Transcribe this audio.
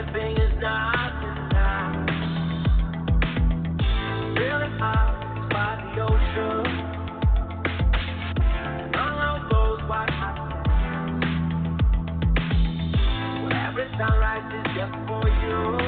everything is nothing now. Really hard by the ocean. Long out those white hot sands. Where every sunrise is just for you.